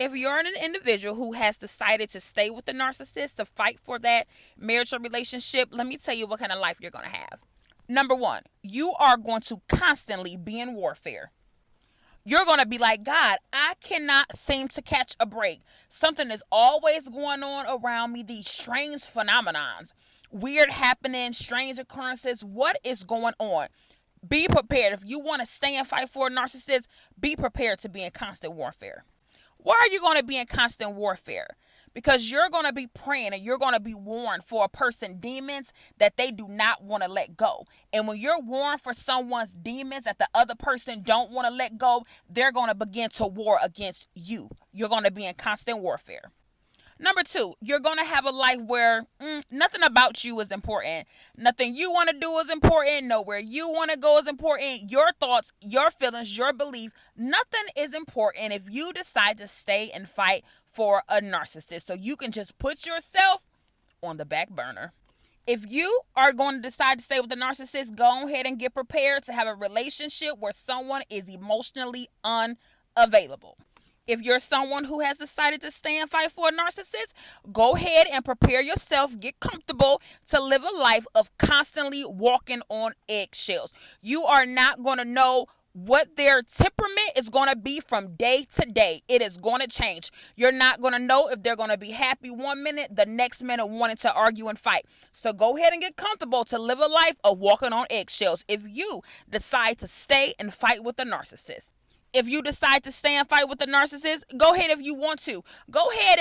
If you're an individual who has decided to stay with the narcissist to fight for that marriage or relationship, let me tell you what kind of life you're going to have. Number one, you are going to constantly be in warfare. You're going to be like, God, I cannot seem to catch a break. Something is always going on around me, these strange phenomenons, weird happenings, strange occurrences. What is going on? Be prepared. If you want to stay and fight for a narcissist, be prepared to be in constant warfare. Why are you going to be in constant warfare? Because you're going to be praying and you're going to be warned for a person demons that they do not want to let go. And when you're warned for someone's demons that the other person don't want to let go, they're going to begin to war against you. You're going to be in constant warfare. Number two, you're going to have a life where nothing about you is important. Nothing you want to do is important. Nowhere you want to go is important. Your thoughts, your feelings, your belief, nothing is important if you decide to stay and fight for a narcissist. So you can just put yourself on the back burner. If you are going to decide to stay with a narcissist, go ahead and get prepared to have a relationship where someone is emotionally unavailable. If you're someone who has decided to stay and fight for a narcissist, go ahead and prepare yourself, get comfortable to live a life of constantly walking on eggshells. You are not going to know what their temperament is going to be from day to day. It is going to change. You're not going to know if they're going to be happy one minute, the next minute wanting to argue and fight. So go ahead and get comfortable to live a life of walking on eggshells if you decide to stay and fight with a narcissist. If you decide to stay and fight with a narcissist, go ahead if you want to. Go ahead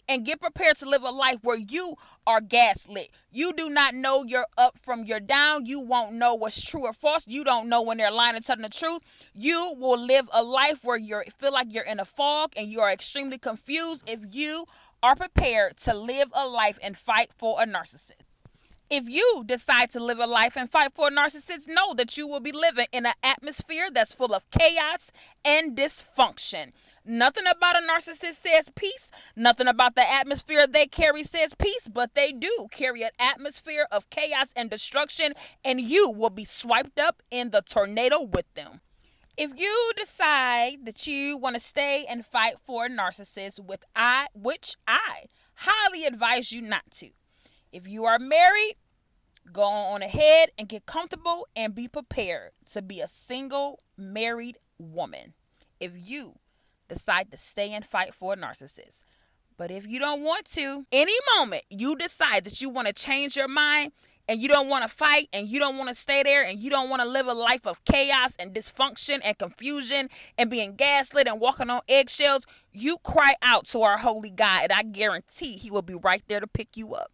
and get prepared to live a life where you are gaslit. You do not know your up from your down. You won't know what's true or false. You don't know when they're lying and telling the truth. You will live a life where you feel like you're in a fog and you are extremely confused if you are prepared to live a life and fight for a narcissist. If you decide to live a life and fight for a narcissist, know that you will be living in an atmosphere that's full of chaos and dysfunction. Nothing about a narcissist says peace. Nothing about the atmosphere they carry says peace, but they do carry an atmosphere of chaos and destruction, and you will be swiped up in the tornado with them. If you decide that you want to stay and fight for a narcissist, which I highly advise you not to. If you are married, go on ahead and get comfortable and be prepared to be a single married woman if you decide to stay and fight for a narcissist. But if you don't want to, any moment you decide that you want to change your mind and you don't want to fight and you don't want to stay there and you don't want to live a life of chaos and dysfunction and confusion and being gaslit and walking on eggshells, you cry out to our holy God and I guarantee he will be right there to pick you up.